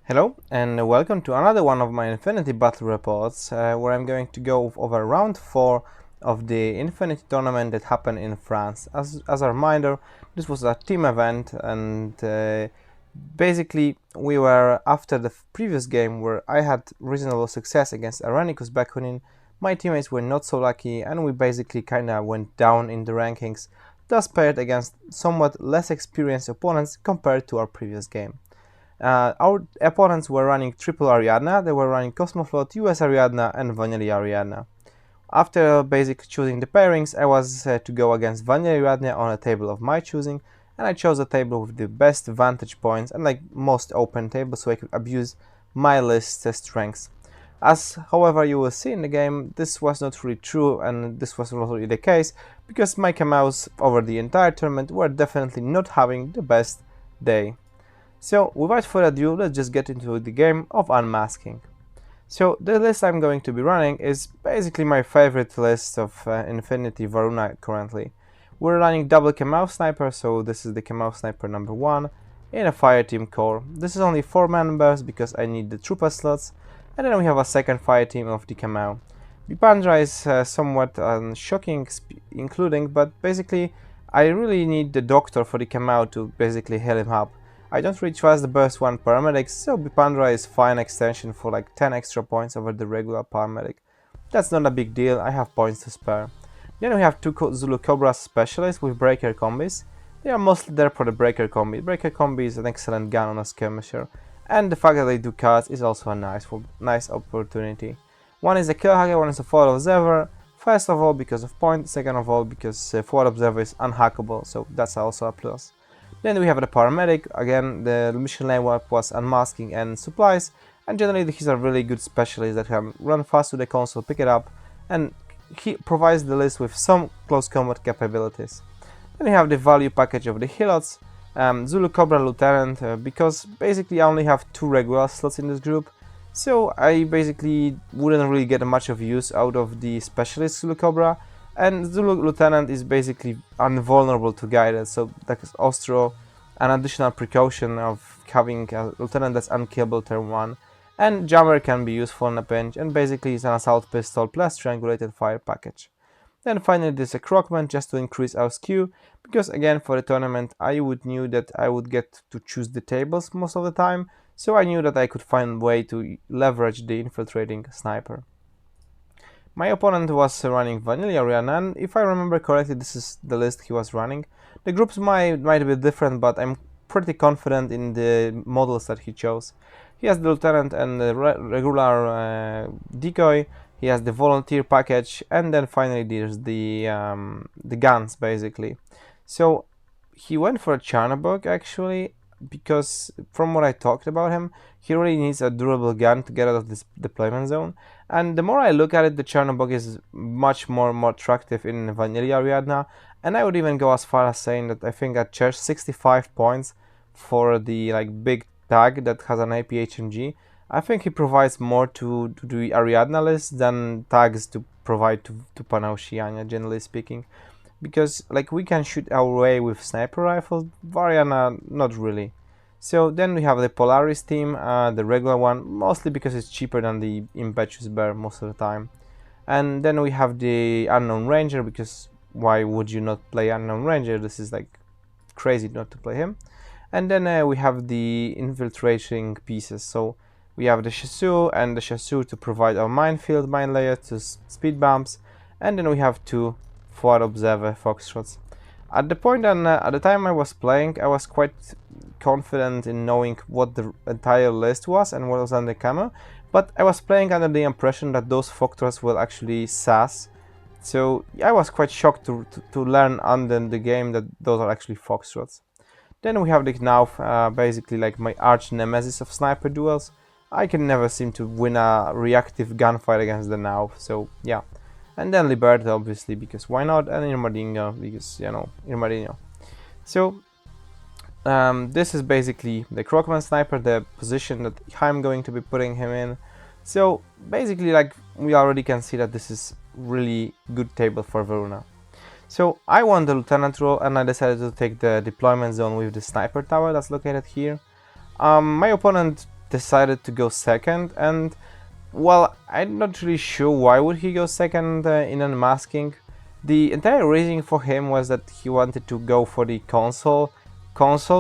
Hello and welcome to another one of my Infinity Battle reports where I'm going to go over round 4 of the Infinity tournament that happened in France. As a reminder, this was a team event and basically we were after the previous game where I had reasonable success against Aranicus Bakunin. My teammates were not so lucky and we basically kinda went down in the rankings, thus paired against somewhat less experienced opponents compared to our previous game. Our opponents were running triple Ariadna, they were running Cosmoflot, US Ariadna and Vanilla Ariadna. After basically choosing the pairings, I was to go against Vanilla Ariadna on a table of my choosing, and I chose a table with the best vantage points and most open table so I could abuse my list strengths. As however you will see in the game, this was not really true and this was not really the case because my Kamaus over the entire tournament were definitely not having the best day. So without further ado, let's just get into the game of Unmasking. So the list I'm going to be running is basically my favorite list of Infinity Varuna currently. We're running double Kamau Sniper, so this is the Kamau Sniper number 1 in a fire team core. This is only 4 members because I need the trooper slots, and then we have a second fire team of the Kamau. Bipandra is somewhat shocking including, but basically I really need the doctor for the Kamau to basically heal him up. I don't really trust the burst 1 paramedics, so Bipandra is fine extension for like 10 extra points over the regular paramedic. That's not a big deal, I have points to spare. Then we have 2 Zulu Cobra specialists with breaker combis. They are mostly there for the breaker combi. Breaker combi is an excellent gun on a skirmisher, and the fact that they do cuts is also a nice opportunity. One is a Killhacker, one is a Forward Observer. First of all because of point, second of all because Forward Observer is unhackable, so that's also a plus. Then we have the paramedic. Again, the mission lane was unmasking and supplies, and generally he's a really good specialist that can run fast to the console, pick it up, and he provides the list with some close combat capabilities. Then we have the value package of the Helots, Zulu Cobra Lieutenant, because basically I only have 2 regular slots in this group, so I basically wouldn't really get much of use out of the specialist Zulu Cobra. And Zulu Lieutenant is basically invulnerable to guided, so that's also an additional precaution of having a Lieutenant that's unkillable turn 1. And Jammer can be useful in a pinch, and basically it's an assault pistol plus triangulated fire package. Then finally there's a Crockman just to increase our skew, because again for the tournament I knew that I would get to choose the tables most of the time, so I knew that I could find a way to leverage the infiltrating sniper. My opponent was running Vanilla Ariana, and if I remember correctly, this is the list he was running. The groups might be different, but I'm pretty confident in the models that he chose. He has the Lieutenant and the regular decoy, he has the volunteer package, and then finally there's the guns, basically. So he went for a Charnabog, actually, because from what I talked about him, he really needs a durable gun to get out of this deployment zone. And the more I look at it, the Chernobog is much more attractive in Vanilla Ariadna, and I would even go as far as saying that I think at Church 65 points for the big tag that has an APHMG, I think he provides more to the Ariadna list than tags to provide to Panauchiania, generally speaking. Because we can shoot our way with sniper rifles, Variana not really. So then we have the Polaris team, the regular one, mostly because it's cheaper than the Impetuous Bear most of the time. And then we have the Unknown Ranger, because why would you not play Unknown Ranger? This is crazy not to play him. And then we have the infiltrating pieces. So we have the Chasseur and the Chasseur to provide our minefield, mine layer to speed bumps. And then we have 2 Forward Observer Foxtrots. At the time I was playing, I was quite confident in knowing what the entire list was and what was on the camo, but I was playing under the impression that those Foxtrots will actually sass. So I was quite shocked to learn under the game that those are actually Foxtrots. Then we have the Knauf, basically my arch nemesis of sniper duels. I can never seem to win a reactive gunfight against the Knauf, so yeah. And then Liberty, obviously, because why not? And Irmadinho, because, Irmadinho. So, this is basically the Crockman Sniper, the position that I'm going to be putting him in. So, basically, we already can see that this is really good table for Verona. So, I won the Lieutenant role, and I decided to take the deployment zone with the Sniper Tower that's located here. My opponent decided to go second, and well, I'm not really sure why would he go second in Unmasking. The entire reason for him was that he wanted to go for the console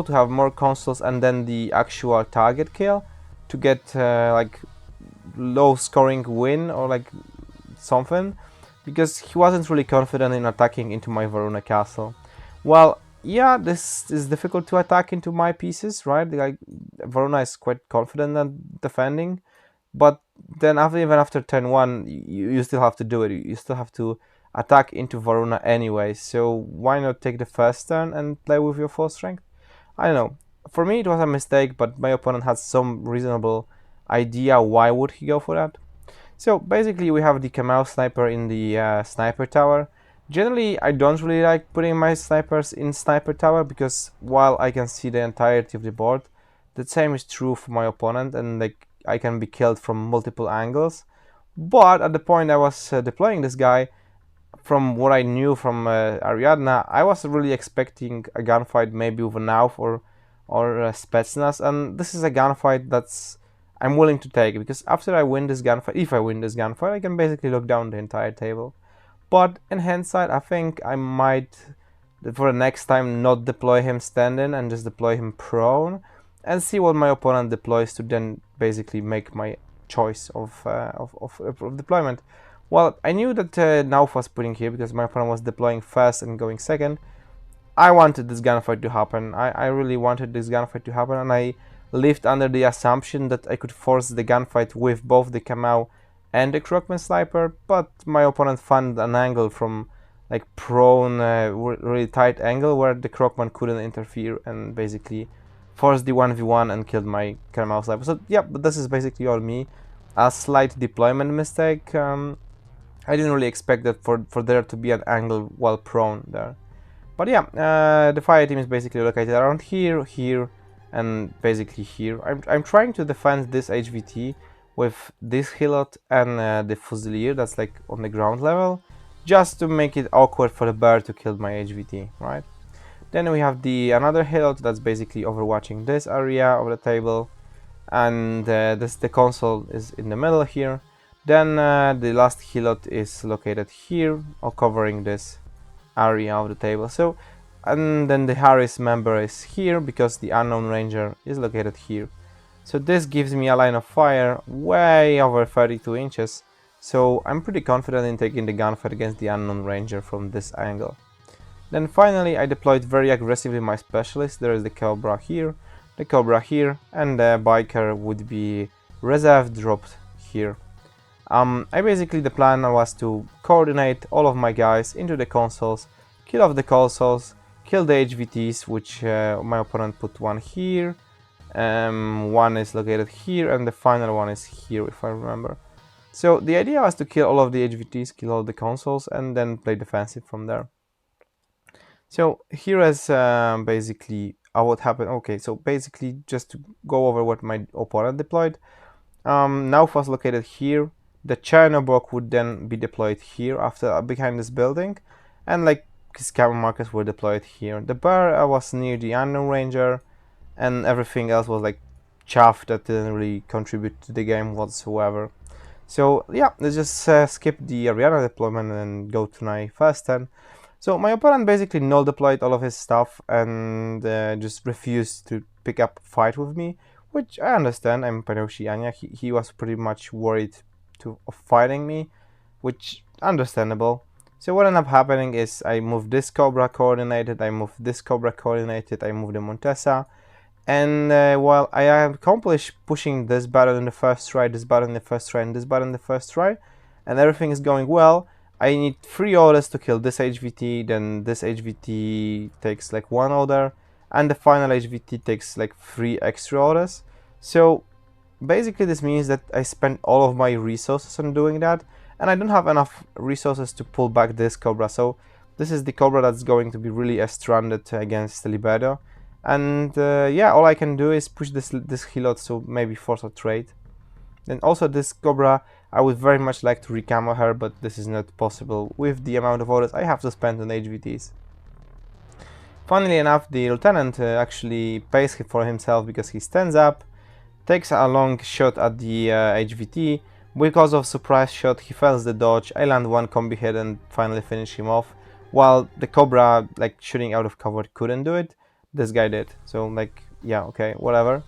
to have more consoles, and then the actual target kill to get like low scoring win or like something, because he wasn't really confident in attacking into my Verona castle. Well, yeah, this is difficult to attack into my pieces, right? Like Verona is quite confident at defending, but then even after turn 1 you still have to do it. You still have to attack into Verona anyway, so why not take the first turn and play with your full strength? I don't know. For me it was a mistake, but my opponent had some reasonable idea why would he go for that. So basically we have the Kamau sniper in the sniper tower. Generally I don't really like putting my snipers in sniper tower, because while I can see the entirety of the board, the same is true for my opponent, and like I can be killed from multiple angles. But at the point I was deploying this guy, from what I knew from Ariadna, I was really expecting a gunfight maybe with a Nauf or Spetsnaz, and this is a gunfight that's I'm willing to take, because after I win this gunfight, if I win this gunfight, I can basically lock down the entire table. But in hindsight, I think I might, for the next time, not deploy him standing and just deploy him prone, and see what my opponent deploys to then basically make my choice of deployment. Well, I knew that Nauf was putting here because my opponent was deploying first and going second. I wanted this gunfight to happen. I really wanted this gunfight to happen, and I lived under the assumption that I could force the gunfight with both the Kamau and the Krokman sniper, but my opponent found an angle from like prone, really tight angle where the Krokman couldn't interfere and basically forced the 1v1 and killed my Kamau sniper. So yeah, but this is basically all me. A slight deployment mistake. I didn't really expect that for there to be an angle while prone there. But yeah, the fire team is basically located around here, here, and basically here. I'm trying to defend this HVT with this Hilot and the Fusilier that's like on the ground level, just to make it awkward for the bear to kill my HVT, right? Then we have another Hilot that's basically overwatching this area of the table, and the console is in the middle here. Then the last Hilot is located here, or covering this area of the table. So, and then the Harris member is here because the unknown ranger is located here. So this gives me a line of fire way over 32 inches. So I'm pretty confident in taking the gunfight against the unknown ranger from this angle. Then finally I deployed very aggressively my specialist. There is the Cobra here, the Cobra here, and the biker would be reserve dropped here. The plan was to coordinate all of my guys into the consoles, kill off the consoles, kill the HVTs, which my opponent put one here, one is located here, and the final one is here, if I remember. So the idea was to kill all of the HVTs, kill all the consoles, and then play defensive from there. So here is basically what happened. Okay, so basically just to go over what my opponent deployed. Nauf was located here. The Chernobog would then be deployed here after behind this building, and like his camera markers were deployed here. The bear was near the unknown ranger, and everything else was like chaff that didn't really contribute to the game whatsoever. So yeah, let's just skip the Ariana deployment and go to my first turn. So my opponent basically null deployed all of his stuff and just refused to pick up a fight with me, which I understand. I'm Panoshi Anya. He was pretty much worried of fighting me, which understandable. So what ended up happening is I moved this Cobra coordinated, I moved this Cobra coordinated, I moved the Montesa, and while I accomplished pushing this button in the first try, this button in the first try, and this button in the first try, and everything is going well, I need 3 orders to kill this HVT, then this HVT takes like 1 order, and the final HVT takes like 3 extra orders. So basically this means that I spent all of my resources on doing that, and I don't have enough resources to pull back this Cobra. So this is the Cobra that's going to be really stranded against the Libido. And yeah, all I can do is push this Hilot, so maybe force a trade. And also this Cobra, I would very much like to recamo her, but this is not possible with the amount of orders I have to spend on HVTs. Funnily enough, the Lieutenant actually pays for himself because he stands up, takes a long shot at the HVT. Because of surprise shot, he fails the dodge. I land one combi hit and finally finish him off. While the Cobra, like shooting out of cover, couldn't do it. This guy did. So like, yeah, okay, whatever.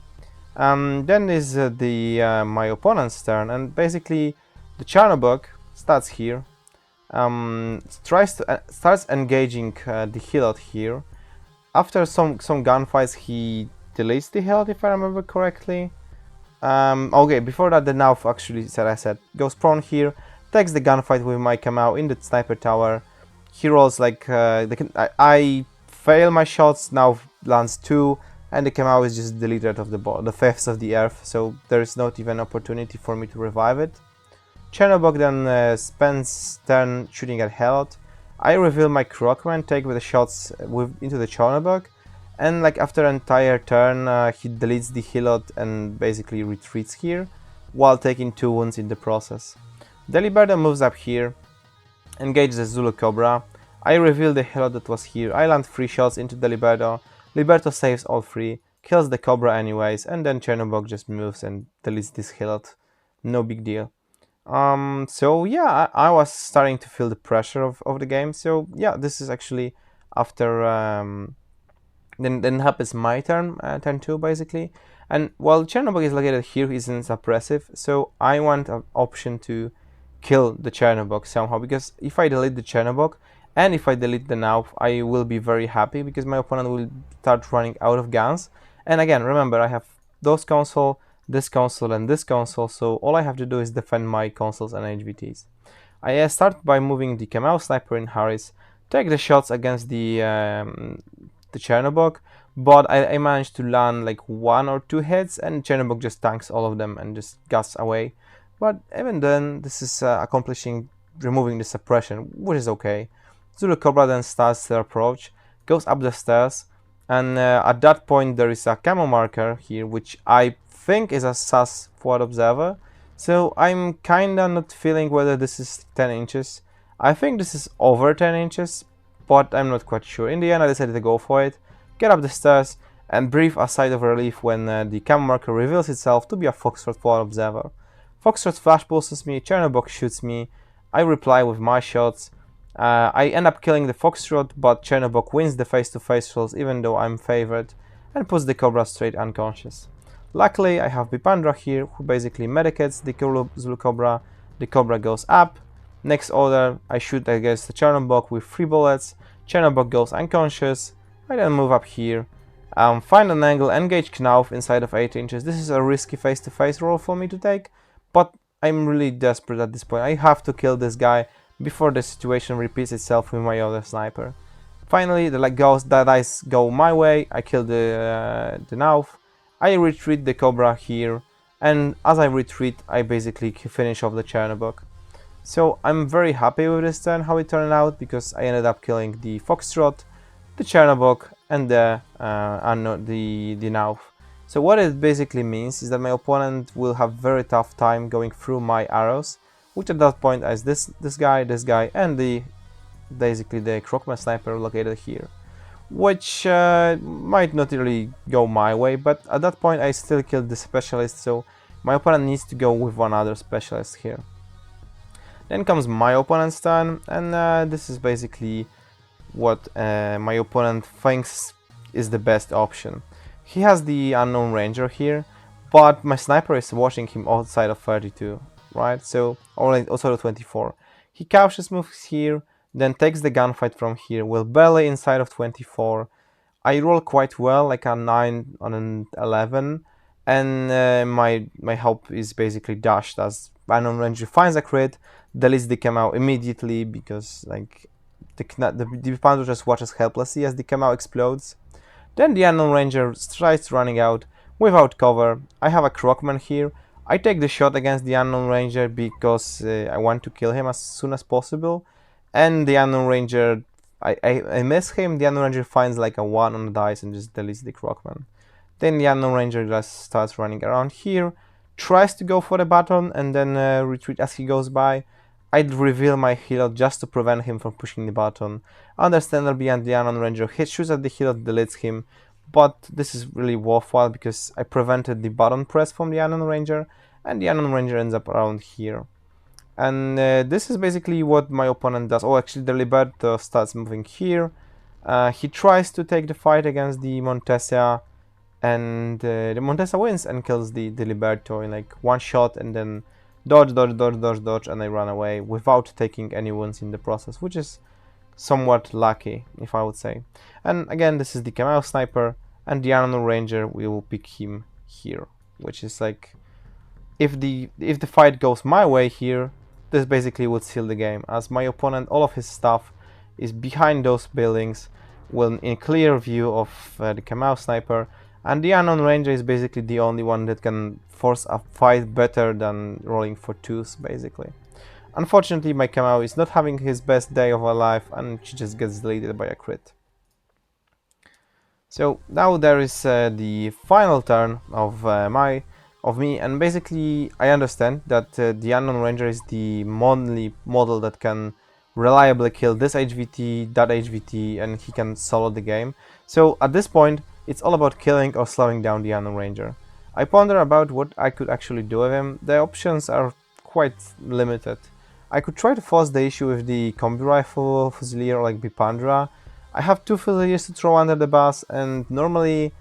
Then is my opponent's turn, and basically the Charnobog starts here. Starts engaging the Hilot here. After some gunfights, he deletes the Hilot, if I remember correctly. Okay, before that, the Nauf actually said goes prone here, takes the gunfight with my Kamau in the sniper tower. He rolls like I fail my shots. Now lands 2, and the Kamau is just deleted of the face of the earth. So there is not even opportunity for me to revive it. Chernobog then spends turn shooting at Helot. I reveal my Krokman, take with the shots into the Chernobog. And like after an entire turn, he deletes the Hilot and basically retreats here, while taking 2 wounds in the process. The Liberto moves up here, engages the Zulu Cobra. I reveal the Hilot that was here. I land 3 shots into the Liberto. Liberto saves all 3, kills the Cobra anyways, and then Chernobog just moves and deletes this Hilot. No big deal. So yeah, I was starting to feel the pressure of the game. So yeah, this is actually after then happens my turn, turn 2 basically. And while Chernobog is located here, he isn't suppressive, so I want an option to kill the Chernobog somehow, because if I delete the Chernobog and if I delete the Nauf, I will be very happy because my opponent will start running out of guns. And again, remember, I have those console, this console, and this console, so all I have to do is defend my consoles and HVTs. I start by moving the Kamau Sniper in Harris, take the shots against the Chernobog, but I managed to land like 1 or 2 hits, and Chernobog just tanks all of them and just guts away. But even then, this is removing the suppression, which is okay. Zulu Cobra then starts their approach, goes up the stairs, and at that point there is a camo marker here, which I think is a sus forward observer. So I'm kinda not feeling whether this is 10 inches. I think this is over 10 inches, but I'm not quite sure. In the end, I decided to go for it, get up the stairs, and breathe a sigh of relief when the camo marker reveals itself to be a Foxtrot forward observer. Foxtrot flash pulses me, Chernobog shoots me, I reply with my shots. I end up killing the Foxtrot, but Chernobog wins the face-to-face rolls even though I'm favored, and puts the Cobra straight unconscious. Luckily, I have Bipandra here, who basically medicates the Zulu Cobra. The Cobra goes up. Next order, I shoot against the Chernobog with 3 bullets. Chernobog goes unconscious. I then move up here. Find an angle, engage Knauf inside of 8 inches. This is a risky face-to-face roll for me to take, but I'm really desperate at this point. I have to kill this guy before the situation repeats itself with my other sniper. Finally, the dice go my way. I kill the Knauf. I retreat the Cobra here, and as I retreat, I basically finish off the Chernobog. So I'm very happy with this turn, how it turned out, because I ended up killing the Foxtrot, the Chernobog, and the Nauf. So what it basically means is that my opponent will have very tough time going through my arrows, which at that point is this guy, and basically the Krokman sniper located here, which might not really go my way, but at that point I still killed the specialist, so my opponent needs to go with one other specialist here. Then comes my opponent's turn, and this is basically what my opponent thinks is the best option. He has the unknown ranger here, but my sniper is watching him outside of 32, right? So, or outside of 24. He cautious moves here, then takes the gunfight from here, will barely inside of 24. I roll quite well, like a 9 on an 11, and my help is basically dashed as unknown ranger finds a crit, deletes the camo immediately because like the Panther just watches helplessly as the camo explodes. Then the unknown ranger starts running out without cover. I have a Krokman here. I take the shot against the unknown ranger because I want to kill him as soon as possible, and the unknown ranger, I miss him. The unknown ranger finds like a 1 on the dice and just deletes the Krokman. Then the unknown ranger just starts running around here, tries to go for the baton and then retreat as he goes by. I'd reveal my Hilot just to prevent him from pushing the button. Understandably, and the unknown ranger shoots at the Hilot, deletes him, but this is really worthwhile because I prevented the button press from the Unknown Ranger, and the Unknown Ranger ends up around here. And this is basically what my opponent does. Oh, actually the Liberto starts moving here. He tries to take the fight against the Montesa, and the Montesa wins and kills the Liberto in like one shot, and then dodge, dodge, dodge, dodge, dodge, and I run away without taking any wounds in the process, which is somewhat lucky, if I would say. And again, this is the Camel Sniper, and the Unknown Ranger, we will pick him here, which is like, if the fight goes my way here, this basically would seal the game, as my opponent, all of his stuff is behind those buildings, well, in clear view of the Camel Sniper, and the Unknown Ranger is basically the only one that can force a fight better than rolling for twos, basically. Unfortunately, my Camel is not having his best day of her life, and she just gets deleted by a crit. So now there is the final turn of me, and basically I understand that the Unknown Ranger is the only model that can reliably kill this HVT, that HVT, and he can solo the game. So at this point, it's all about killing or slowing down the Unknown Ranger. I ponder about what I could actually do with him. The options are quite limited. I could try to force the issue with the combi rifle Fusilier like Bipandra. I have two Fusiliers to throw under the bus, and normally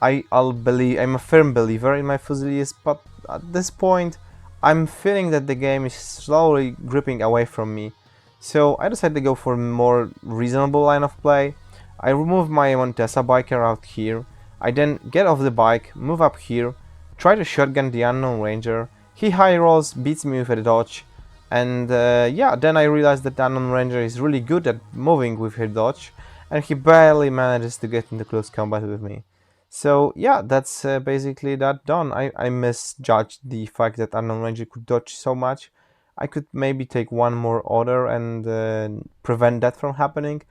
I'm a firm believer in my Fusiliers, but at this point I'm feeling that the game is slowly gripping away from me. So I decided to go for a more reasonable line of play. I remove my Montesa biker out here. I then get off the bike, move up here, try to shotgun the Unknown Ranger. He high rolls, beats me with a dodge, and yeah, then I realized that the Unknown Ranger is really good at moving with her dodge, and he barely manages to get into close combat with me. So yeah, that's basically that done. I misjudged the fact that Unknown Ranger could dodge so much. I could maybe take one more order and prevent that from happening,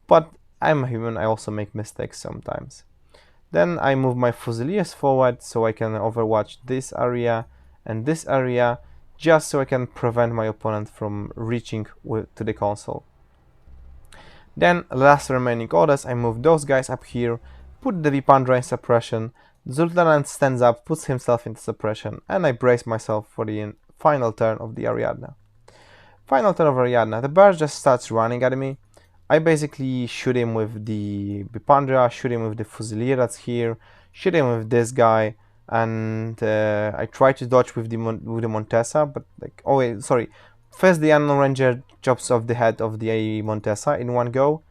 but I'm human, I also make mistakes sometimes. Then I move my Fusiliers forward so I can overwatch this area and this area, just so I can prevent my opponent from reaching to the console. Then, last remaining orders, I move those guys up here, put the Vipandra in suppression, Zul'Taran stands up, puts himself into suppression, and I brace myself for the final turn of the Ariadna. Final turn of Ariadna, the bear just starts running at me. I basically shoot him with the Bipandra, shoot him with the Fusilier that's here, shoot him with this guy, and I try to dodge with the Montesa, but like, oh wait, sorry. First the Unknown Ranger chops off the head of the Montesa in one go,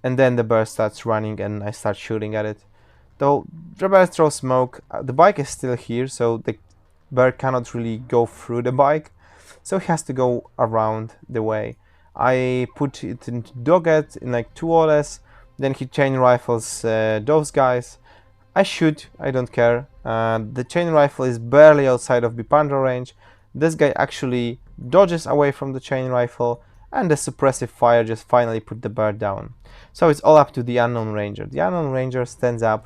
and then the bear starts running and I start shooting at it. Though the bear throws smoke, the bike is still here, so the bear cannot really go through the bike, so he has to go around the way. I put it into Doggett in like 2 orders, then he chain rifles those guys. I shoot, I don't care. The chain rifle is barely outside of Bipandra range. This guy actually dodges away from the chain rifle, and the suppressive fire just finally put the bear down. So it's all up to the Unknown Ranger. The Unknown Ranger stands up,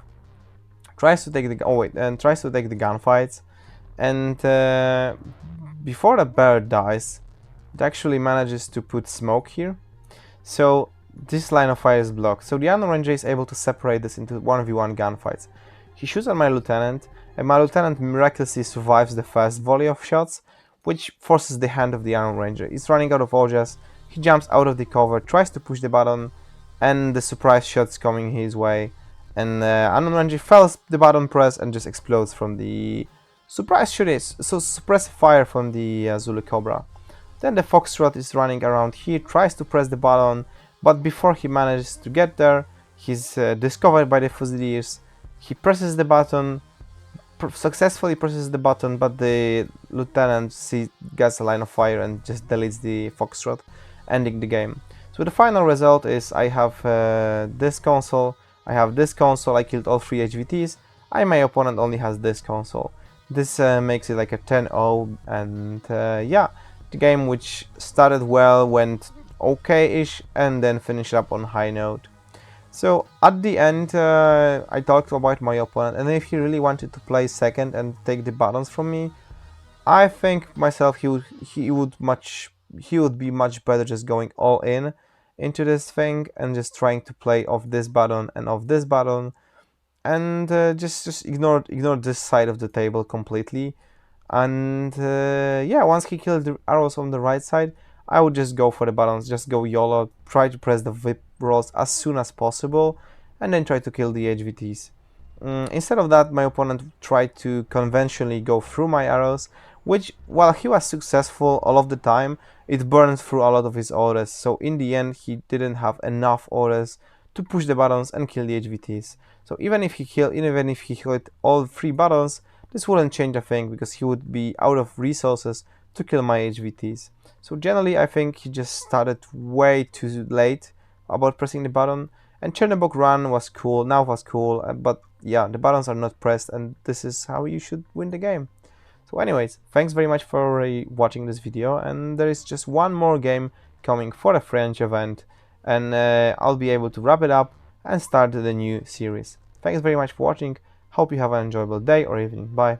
tries to take the gunfights, and before the bear dies, it actually manages to put smoke here. So this line of fire is blocked. So the Unknown Ranger is able to separate this into 1v1 gunfights. He shoots at my lieutenant, and my lieutenant miraculously survives the first volley of shots, which forces the hand of the Unknown Ranger. He's running out of orges, he jumps out of the cover, tries to push the button, and the surprise shot's coming his way. And Unknown Ranger fails the button press and just explodes from the surprise shot, so suppressive fire from the Zulu Cobra. Then the Foxtrot is running around here, tries to press the button, but before he manages to get there, he's discovered by the Fusiliers. He presses the button, successfully presses the button, but the lieutenant gets a line of fire and just deletes the Foxtrot, ending the game. So the final result is I have this console, I have this console, I killed all 3 HVTs, and my opponent only has this console. This makes it like a 10-0, and yeah, the game, which started well, went okay-ish, and then finished up on high note. So at the end, I talked about my opponent, and if he really wanted to play second and take the buttons from me, I think myself he would be much better just going all in into this thing and just trying to play off this button and off this button. and just ignore this side of the table completely. And yeah, once he killed the arrows on the right side, I would just go for the buttons, just go YOLO, try to press the whip rolls as soon as possible, and then try to kill the HVTs. Instead of that, my opponent tried to conventionally go through my arrows, which, while he was successful all of the time, it burned through a lot of his auras, so in the end he didn't have enough auras to push the buttons and kill the HVTs. So even if he hit all 3 buttons, this wouldn't change a thing because he would be out of resources to kill my HVTs. So generally I think he just started way too late about pressing the button, and Chernobog run was cool, now was cool, but yeah, the buttons are not pressed, and this is how you should win the game. So anyways, thanks very much for watching this video, and there is just one more game coming for a French event, and I'll be able to wrap it up and start the new series. Thanks very much for watching, hope you have an enjoyable day or evening, bye.